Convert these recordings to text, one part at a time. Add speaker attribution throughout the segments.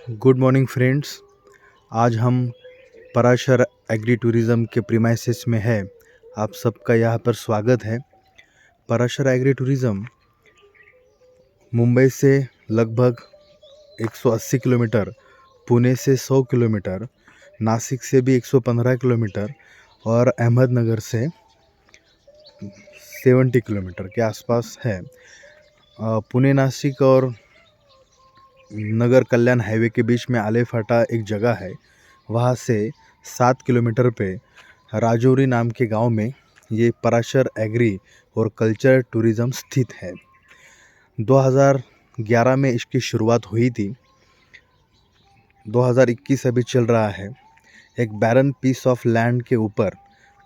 Speaker 1: Good morning friends. आज हम Parashar agree tourism के प्रीमाइसेस में है। आप सबका यहाँ पर स्वागत है। पराशर एग्री टूरिज़्म मुंबई से लगभग 180 किलोमीटर, पुणे से 100 किलोमीटर, नासिक से भी 115 किलोमीटर और अहमदनगर से 70 किलोमीटर के आसपास है। पुणे नासिक और नगर कल्याण हाईवे के बीच में आलेफाटा एक जगह है। वहाँ से 7 किलोमीटर पे राजौरी नाम के गांव में ये पराशर एग्री और कल्चर टूरिज़्म स्थित है। 2011 में इसकी शुरुआत हुई थी। 2021 अभी चल रहा है। एक बैरन पीस ऑफ लैंड के ऊपर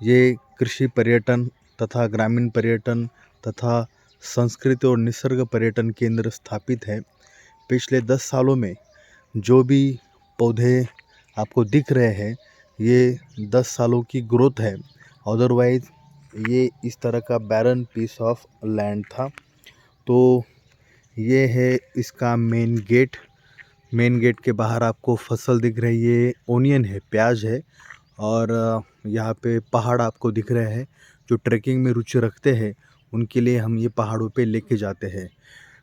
Speaker 1: ये कृषि पर्यटन तथा ग्रामीण पर्यटन तथा संस्कृति और निसर्ग पर्यटन केंद्र स्थापित है। पिछले 10 सालों में जो भी पौधे आपको दिख रहे हैं ये 10 सालों की ग्रोथ है। अदरवाइज़ ये इस तरह का बैरन पीस ऑफ लैंड था। तो ये है इसका मेन गेट। मेन गेट के बाहर आपको फसल दिख रही है, ओनियन है, प्याज है और यहाँ पे पहाड़ आपको दिख रहे हैं। जो ट्रैकिंग में रुचि रखते हैं उनके लिए हम ये पहाड़ों पे लेके जाते हैं।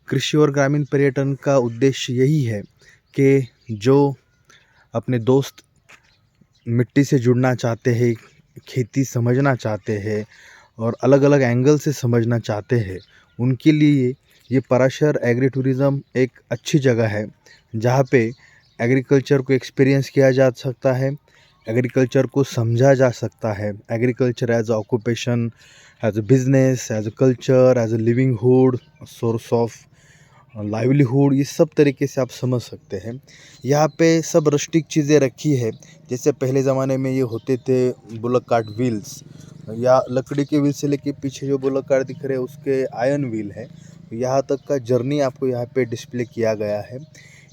Speaker 1: कृषि और ग्रामीण पर्यटन का उद्देश्य यही है कि जो अपने दोस्त मिट्टी से जुड़ना चाहते हैं, खेती समझना चाहते हैं और अलग अलग एंगल से समझना चाहते हैं, उनके लिए ये पराशर एग्री टूरिज़्म एक अच्छी जगह है जहाँ पे एग्रीकल्चर को एक्सपीरियंस किया जा सकता है, एग्रीकल्चर को समझा जा सकता है। Agriculture as a occupation, as a business, as a culture, as a livinghood, source of livelihood, ये सब तरीके से आप समझ सकते हैं। यहाँ पे सब रस्टिक चीज़ें रखी है। जैसे पहले ज़माने में ये होते थे बुलक कार्ट व्हील्स, या लकड़ी के व्हील से लेके पीछे जो बुलक कार्ट दिख रहे हैं उसके आयरन व्हील है। यहाँ तक का जर्नी आपको यहाँ पे डिस्प्ले किया गया है।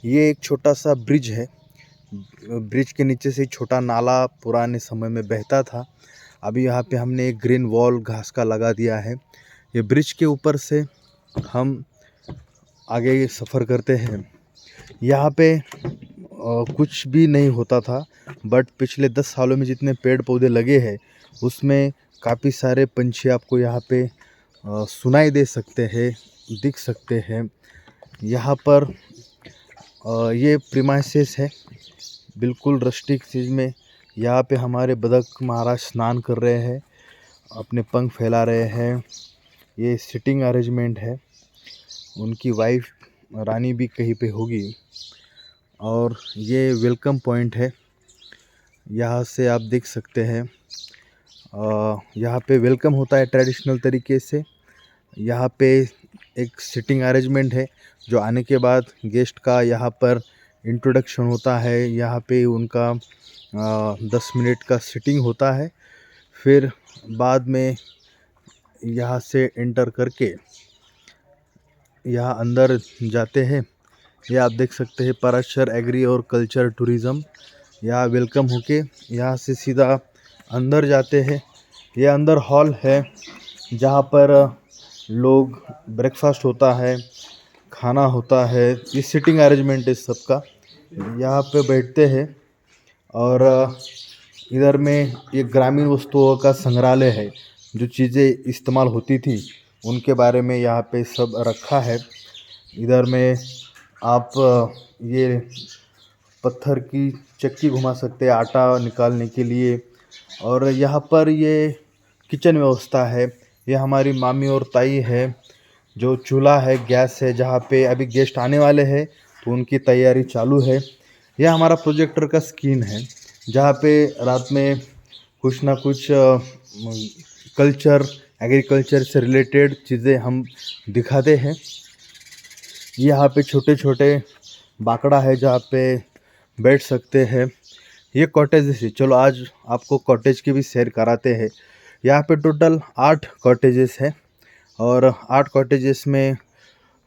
Speaker 1: ये एक छोटा सा ब्रिज है। ब्रिज के नीचे से छोटा नाला पुराने समय में बहता था। अभी यहाँ पे हमने एक ग्रीन वॉल घास का लगा दिया है। ये ब्रिज के ऊपर से हम आगे सफ़र करते हैं। यहाँ पे कुछ भी नहीं होता था, बट पिछले 10 सालों में जितने पेड़ पौधे लगे हैं उसमें काफ़ी सारे पंछी आपको यहाँ पे सुनाई दे सकते हैं, दिख सकते हैं। यहाँ पर ये प्रीमाइसेस है बिल्कुल रस्टिक चीज़ में। यहाँ पे हमारे बतख महाराज स्नान कर रहे हैं, अपने पंख फैला रहे हैं। ये सिटिंग अरेंजमेंट है। उनकी वाइफ रानी भी कहीं पे होगी। और ये वेलकम पॉइंट है, यहाँ से आप देख सकते हैं। यहाँ पे वेलकम होता है ट्रेडिशनल तरीके से। यहाँ पे एक सिटिंग अरेंजमेंट है, जो आने के बाद गेस्ट का यहाँ पर इंट्रोडक्शन होता है। यहाँ पे उनका 10 मिनट का सिटिंग होता है। फिर बाद में यहाँ से एंटर करके यहाँ अंदर जाते हैं। ये आप देख सकते हैं पराशर एग्री और कल्चर टूरिज़्म। यहाँ वेलकम होके यहाँ से सीधा अंदर जाते हैं। ये अंदर हॉल है जहाँ पर लोग ब्रेकफास्ट होता है, खाना होता है। ये सिटिंग अरेंजमेंट है सबका। यहाँ पे बैठते हैं और इधर में ये ग्रामीण वस्तुओं का संग्रहालय है। जो चीज़ें इस्तेमाल होती थी उनके बारे में यहाँ पे सब रखा है। इधर में आप ये पत्थर की चक्की घुमा सकते हैं आटा निकालने के लिए। और यहाँ पर ये किचन व्यवस्था है। ये हमारी मामी और ताई है। जो चूल्हा है, गैस है, जहाँ पे अभी गेस्ट आने वाले हैं तो उनकी तैयारी चालू है। यह हमारा प्रोजेक्टर का स्क्रीन है जहाँ पे रात में कुछ ना कुछ कल्चर, एग्रीकल्चर से रिलेटेड चीज़ें हम दिखाते हैं। यहाँ पे छोटे छोटे बाकड़ा है जहाँ पे बैठ सकते हैं। ये कॉटेजेस है। चलो आज आपको कॉटेज की भी सैर कराते हैं। यहाँ पे टोटल 8 कॉटेजेस है और 8 कॉटेजेस में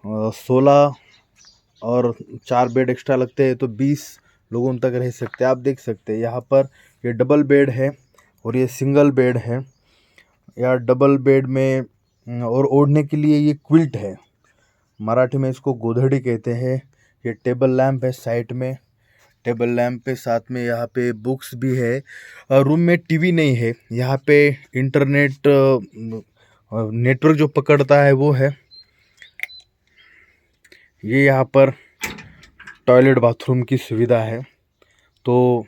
Speaker 1: 16 और 4 बेड एक्स्ट्रा लगते हैं तो 20 लोगों तक रह सकते हैं। आप देख सकते हैं यहाँ पर ये डबल बेड है और ये सिंगल बेड है। या डबल बेड में और ओढ़ने के लिए ये क्विल्ट है, मराठी में इसको गोधड़ी कहते हैं। ये टेबल लैंप है साइड में। टेबल लैंप पे, साथ में यहाँ पे बुक्स भी है। रूम में टीवी नहीं है, यहाँ पे इंटरनेट नेटवर्क जो पकड़ता है वो है। ये यहाँ पर टॉयलेट बाथरूम की सुविधा है। तो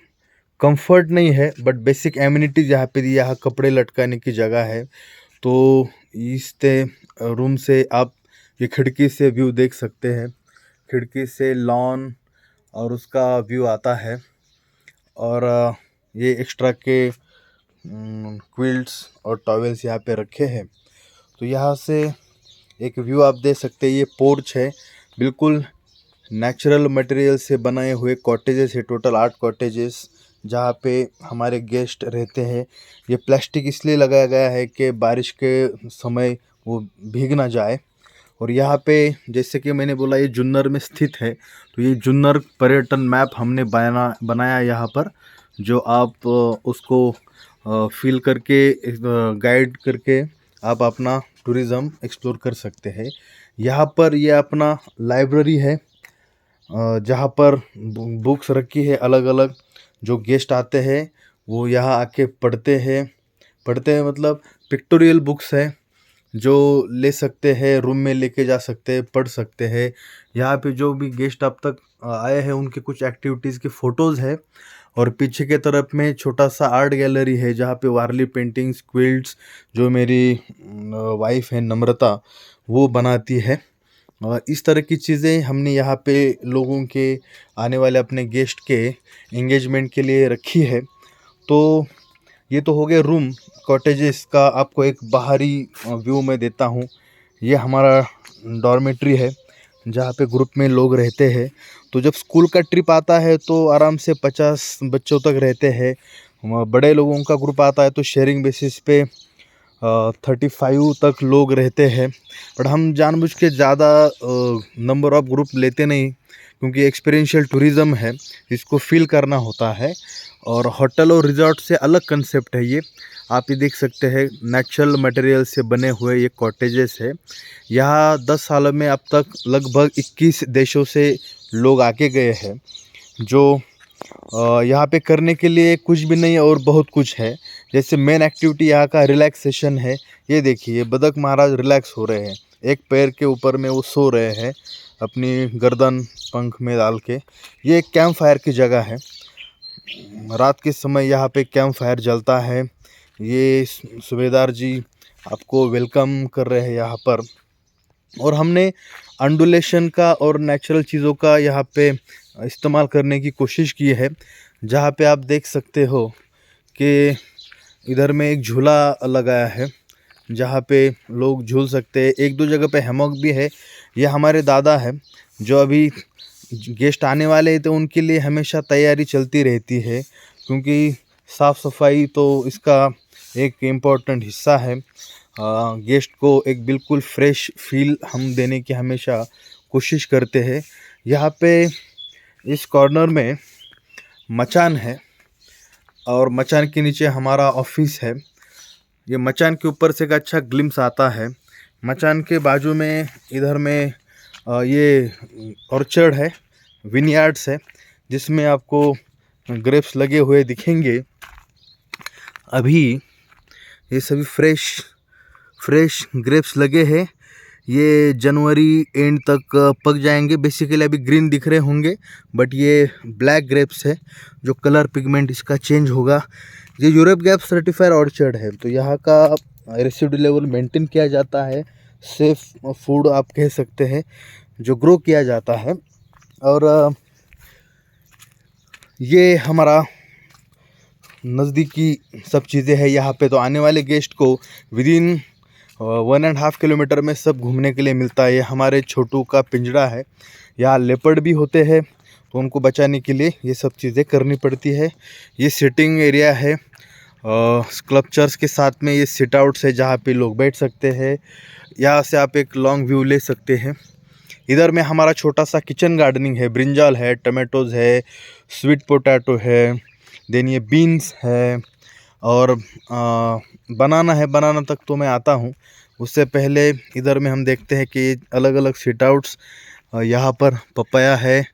Speaker 1: कंफर्ट नहीं है बट बेसिक एमिनिटीज यहाँ पे दी। यहाँ कपड़े लटकाने की जगह है। तो इस रूम से आप ये खिड़की से व्यू देख सकते हैं। खिड़की से लॉन और उसका व्यू आता है। और ये एक्स्ट्रा के क्विल्ट्स और टॉवेल्स यहाँ पे रखे हैं। तो यहाँ से एक व्यू आप देख सकते हैं। ये पोर्च है, बिल्कुल नेचुरल मटेरियल से बनाए हुए कॉटेजेस है। टोटल 8 कॉटेजेस जहाँ पे हमारे गेस्ट रहते हैं। ये प्लास्टिक इसलिए लगाया गया है कि बारिश के समय वो भीग ना जाए। और यहाँ पे जैसे कि मैंने बोला ये जुन्नर में स्थित है, तो ये जुन्नर पर्यटन मैप हमने बनाया यहाँ पर, जो आप उसको फील करके गाइड करके आप अपना टूरिज़्म एक्सप्लोर कर सकते हैं। यहाँ पर ये अपना लाइब्रेरी है, जहाँ पर बुक्स रखी है अलग अलग। जो गेस्ट आते हैं वो यहाँ आके पढ़ते हैं मतलब पिक्टोरियल बुक्स है जो ले सकते हैं, रूम में लेके जा सकते हैं, पढ़ सकते हैं। यहाँ पे जो भी गेस्ट अब तक आए हैं उनके कुछ एक्टिविटीज़ की फ़ोटोज़ है। और पीछे के तरफ में छोटा सा आर्ट गैलरी है जहाँ पे वारली पेंटिंग्स, क्विल्ट्स जो मेरी वाइफ है नम्रता वो बनाती है। और इस तरह की चीज़ें हमने यहाँ पे लोगों के आने वाले अपने गेस्ट के एंगेजमेंट के लिए रखी है। तो ये तो हो गया रूम कॉटेजेस का। आपको एक बाहरी व्यू मैं देता हूँ। ये हमारा डॉर्मेट्री है जहाँ पे ग्रुप में लोग रहते हैं। तो जब स्कूल का ट्रिप आता है तो आराम से 50 बच्चों तक रहते हैं। बड़े लोगों का ग्रुप आता है तो शेयरिंग बेसिस पे 35 तक लोग रहते हैं। बट हम जानबूझ के ज़्यादा नंबर ऑफ ग्रुप लेते नहीं, क्योंकि एक्सपीरियंशियल टूरिज़्म है, इसको फील करना होता है। और होटल और रिजॉर्ट से अलग कंसेप्ट है ये। आप ये देख सकते हैं नेचुरल मटेरियल से बने हुए ये कॉटेजेस है। यहाँ 10 साल में अब तक लगभग 21 देशों से लोग आके गए हैं। जो यहाँ पे करने के लिए कुछ भी नहीं और बहुत कुछ है। जैसे मेन एक्टिविटी यहाँ का रिलैक्सेशन है। ये देखिए बतख महाराज रिलैक्स हो रहे हैं, एक पैर के ऊपर में वो सो रहे हैं अपनी गर्दन पंख में डाल के। ये एक कैंप फायर की जगह है। रात के समय यहाँ पे कैंप फायर जलता है। ये सूबेदार जी आपको वेलकम कर रहे हैं यहाँ पर। और हमने अंडुलेशन का और नेचुरल चीज़ों का यहाँ पे इस्तेमाल करने की कोशिश की है। जहाँ पे आप देख सकते हो कि इधर में एक झूला लगाया है जहाँ पे लोग झूल सकते हैं। 1-2 जगह पे हैमॉक भी है। ये हमारे दादा है जो अभी गेस्ट आने वाले हैं तो उनके लिए हमेशा तैयारी चलती रहती है, क्योंकि साफ़ सफाई तो इसका एक इम्पोर्टेंट हिस्सा है। गेस्ट को एक बिल्कुल फ्रेश फील हम देने की हमेशा कोशिश करते हैं। यहाँ पे इस कॉर्नर में मचान है और मचान के नीचे हमारा ऑफिस है। ये मचान के ऊपर से एक अच्छा ग्लिम्स आता है। मचान के बाजू में इधर में ये ऑर्चर्ड है, विनयार्ड्स है, जिसमें आपको ग्रेप्स लगे हुए दिखेंगे। अभी ये सभी फ्रेश ग्रेप्स लगे हैं। ये जनवरी एंड तक पक जाएंगे। बेसिकली अभी ग्रीन दिख रहे होंगे बट ये ब्लैक ग्रेप्स है, जो कलर पिगमेंट इसका चेंज होगा। ये यूरोप गैप सर्टिफाइड ऑर्चर्ड है। तो यहाँ का रेसिड्यू लेवल मेंटेन किया जाता है। सेफ फूड आप कह सकते हैं जो ग्रो किया जाता है। और ये हमारा नज़दीकी सब चीज़ें हैं यहाँ पे। तो आने वाले गेस्ट को विदिन 1.5 किलोमीटर में सब घूमने के लिए मिलता है। ये हमारे छोटू का पिंजरा है। यहाँ लेपर्ड भी होते हैं तो उनको बचाने के लिए ये सब चीज़ें करनी पड़ती है। ये सिटिंग एरिया है, स्कल्पचर्स के साथ में ये सिट आउट्स है जहाँ पे लोग बैठ सकते हैं। यहाँ से आप एक लॉन्ग व्यू ले सकते हैं। इधर में हमारा छोटा सा किचन गार्डनिंग है। ब्रिंजल है, टमाटोज़ है, स्वीट पोटैटो है, देन ये बीन्स है और बनाना है। बनाना तक तो मैं आता हूँ। उससे पहले इधर में हम देखते हैं कि अलग अलग सिट आउट्स, यहाँ पर पपाया है,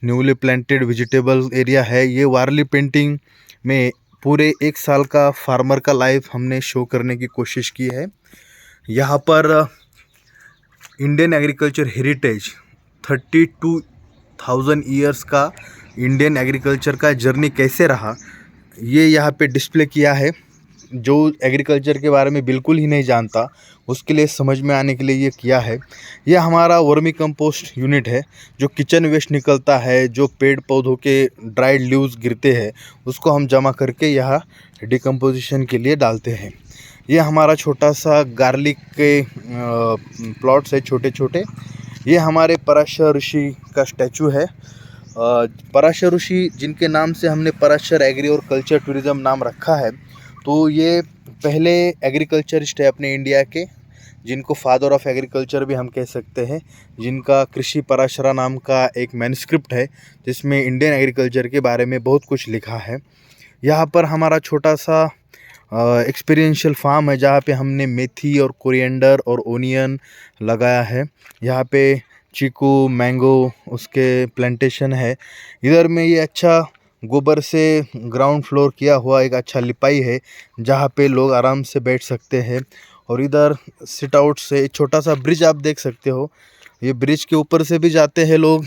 Speaker 1: न्यूली प्लांटेड वेजिटेबल एरिया है। ये वारली पेंटिंग में पूरे 1 साल का फार्मर का लाइफ हमने शो करने की कोशिश की है। यहाँ पर इंडियन एग्रीकल्चर हेरिटेज 32,000 ईयर्स का इंडियन एग्रीकल्चर का जर्नी कैसे रहा, ये यहाँ पे डिस्प्ले किया है। जो एग्रीकल्चर के बारे में बिल्कुल ही नहीं जानता उसके लिए समझ में आने के लिए ये किया है। ये हमारा वर्मी कंपोस्ट यूनिट है। जो किचन वेस्ट निकलता है, जो पेड़ पौधों के ड्राइड लीव्स गिरते हैं, उसको हम जमा करके यहाँ डिकम्पोजिशन के लिए डालते हैं। ये हमारा छोटा सा गार्लिक के प्लॉट्स है, छोटे छोटे। ये हमारे पराशर ऋषि का स्टैचू है। पराशर ऋषि जिनके नाम से हमने पराशर एग्री और कल्चर टूरिज़्म नाम रखा है। तो ये पहले एग्रीकल्चरिस्ट है अपने इंडिया के, जिनको फादर ऑफ एग्रीकल्चर भी हम कह सकते हैं, जिनका कृषि पराशरा नाम का एक मैन्युस्क्रिप्ट है जिसमें इंडियन एग्रीकल्चर के बारे में बहुत कुछ लिखा है। यहाँ पर हमारा छोटा सा एक्सपीरियंशियल फार्म है जहाँ पे हमने मेथी और कोरिएंडर और ओनियन लगाया है। यहाँ पे चीकू, मैंगो उसके प्लांटेशन है। इधर में ये अच्छा गोबर से ग्राउंड फ्लोर किया हुआ एक अच्छा लिपाई है जहाँ पे लोग आराम से बैठ सकते हैं। और इधर सिट आउट से एक छोटा सा ब्रिज आप देख सकते हो। ये ब्रिज के ऊपर से भी जाते हैं लोग।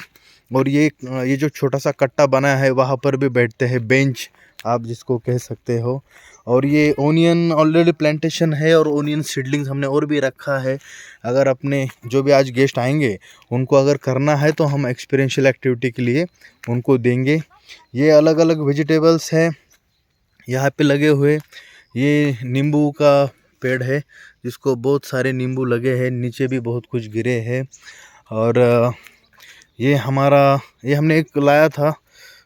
Speaker 1: और ये जो छोटा सा कट्टा बना है वहाँ पर भी बैठते हैं, बेंच आप जिसको कह सकते हो। और ये ओनियन ऑलरेडी प्लांटेशन है और ओनियन सीडलिंग्स हमने और भी रखा है। अगर अपने जो भी आज गेस्ट आएंगे उनको अगर करना है तो हम एक्सपीरियंशियल एक्टिविटी के लिए उनको देंगे। ये अलग अलग वेजिटेबल्स हैं यहाँ पे लगे हुए। ये नींबू का पेड़ है जिसको बहुत सारे नींबू लगे हैं, नीचे भी बहुत कुछ गिरे हैं। और ये हमने एक लाया था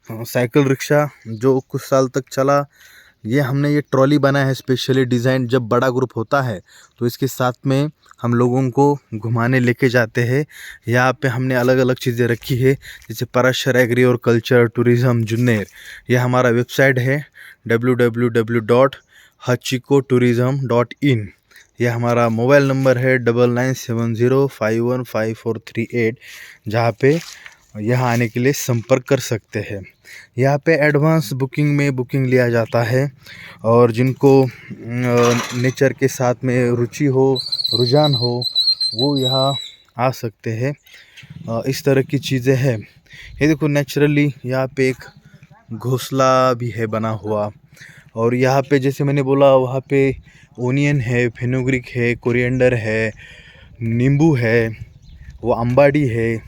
Speaker 1: साइकिल रिक्शा जो कुछ साल तक चला। ये हमने ये ट्रॉली बनाया है स्पेशली डिज़ाइन। जब बड़ा ग्रुप होता है तो इसके साथ में हम लोगों को घुमाने लेके जाते हैं। यहाँ पे हमने अलग अलग चीज़ें रखी है जैसे पराशर एग्री और कल्चर टूरिज़्म जुन्नेर। ये हमारा वेबसाइट है www.hachikotourism.in। यह हमारा मोबाइल नंबर है 9970515438, जहाँ पे यहाँ आने के लिए संपर्क कर सकते हैं। यहाँ पे एडवांस बुकिंग में बुकिंग लिया जाता है और जिनको नेचर के साथ में रुझान हो वो यहाँ आ सकते हैं। इस तरह की चीज़ें हैं। ये देखो नेचुरली यहाँ पे एक घोंसला भी है बना हुआ। और यहाँ पे जैसे मैंने बोला वहाँ पे ओनियन है, फेनुग्रीक है, कोरिएंडर है, नींबू है, वो अम्बाड़ी है,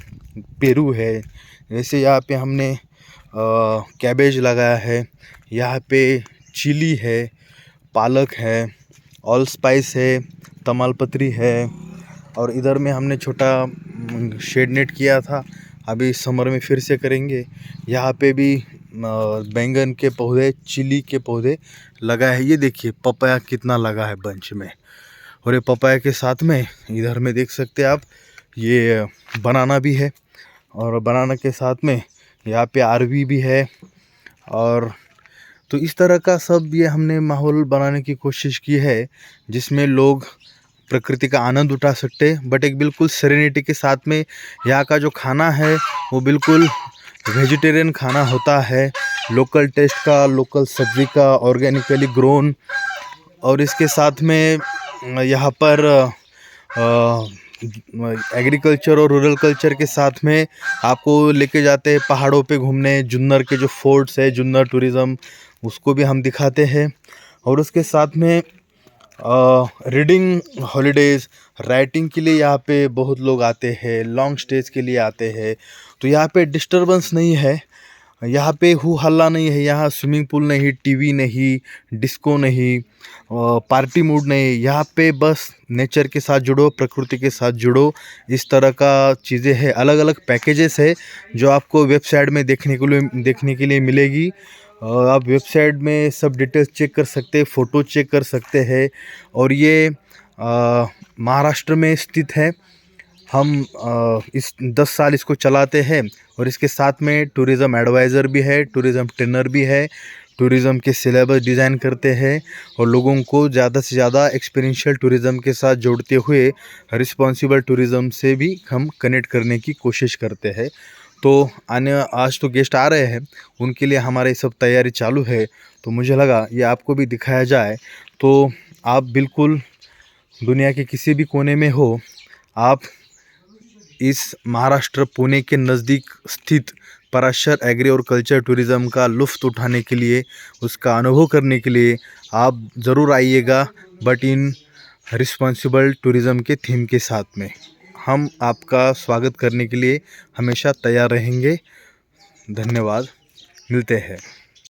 Speaker 1: पेरू है। जैसे यहाँ पे हमने कैबेज लगाया है, यहाँ पे चिली है, पालक है, ऑल स्पाइस है, तमालपत्री है। और इधर में हमने छोटा शेड नेट किया था, अभी समर में फिर से करेंगे। यहाँ पे भी बैंगन के पौधे, चिली के पौधे लगा है। ये देखिए पपाया कितना लगा है बंच में। और ये पपाया के साथ में इधर में देख सकते हैं आप ये बनाना भी है। और बनाना के साथ में यहाँ पे आरवी भी है। और तो इस तरह का सब ये हमने माहौल बनाने की कोशिश की है जिसमें लोग प्रकृति का आनंद उठा सकते, बट एक बिल्कुल सेरेनिटी के साथ में। यहाँ का जो खाना है वो बिल्कुल वेजिटेरियन खाना होता है, लोकल टेस्ट का, लोकल सब्जी का, ऑर्गेनिकली ग्रोन। और इसके साथ में यहाँ पर एग्रीकल्चर और रूरल कल्चर के साथ में आपको लेके जाते हैं पहाड़ों पे घूमने। जुन्नर के जो फोर्ट्स है, जुन्नर टूरिज़्म, उसको भी हम दिखाते हैं। और उसके साथ में रीडिंग हॉलीडेज़, राइटिंग के लिए यहाँ पे बहुत लोग आते हैं, लॉन्ग स्टेज के लिए आते हैं। तो यहाँ पे डिस्टर्बेंस नहीं है, यहाँ पे हू हल्ला नहीं है, यहाँ स्विमिंग पूल नहीं, टीवी नहीं, डिस्को नहीं, पार्टी मूड नहीं। यहाँ पे बस नेचर के साथ जुड़ो, प्रकृति के साथ जुड़ो, इस तरह का चीज़ें हैं। अलग अलग पैकेजेस है जो आपको वेबसाइट में देखने के लिए मिलेगी। आप वेबसाइट में सब डिटेल्स चेक कर सकते हैं, फ़ोटो चेक कर सकते हैं। और ये महाराष्ट्र में स्थित है। हम इस 10 साल इसको चलाते हैं और इसके साथ में टूरिज़्म एडवाइज़र भी है, टूरिज़्म ट्रेनर भी है, टूरिज़्म के सिलेबस डिज़ाइन करते हैं और लोगों को ज़्यादा से ज़्यादा एक्सपीरियंशियल टूरिज़्म के साथ जोड़ते हुए रिस्पॉन्सिबल टूरिज़्म से भी हम कनेक्ट करने की कोशिश करते हैं। तो आज तो गेस्ट आ रहे हैं, उनके लिए हमारे सब तैयारी चालू है। तो मुझे लगा ये आपको भी दिखाया जाए। तो आप बिल्कुल दुनिया के किसी भी कोने में हो, आप इस महाराष्ट्र पुणे के नज़दीक स्थित पराशर एग्री और कल्चर टूरिज़्म का लुत्फ़ उठाने के लिए, उसका अनुभव करने के लिए आप ज़रूर आइएगा, बट इन रिस्पॉन्सिबल टूरिज़्म के थीम के साथ में। हम आपका स्वागत करने के लिए हमेशा तैयार रहेंगे। धन्यवाद, मिलते हैं।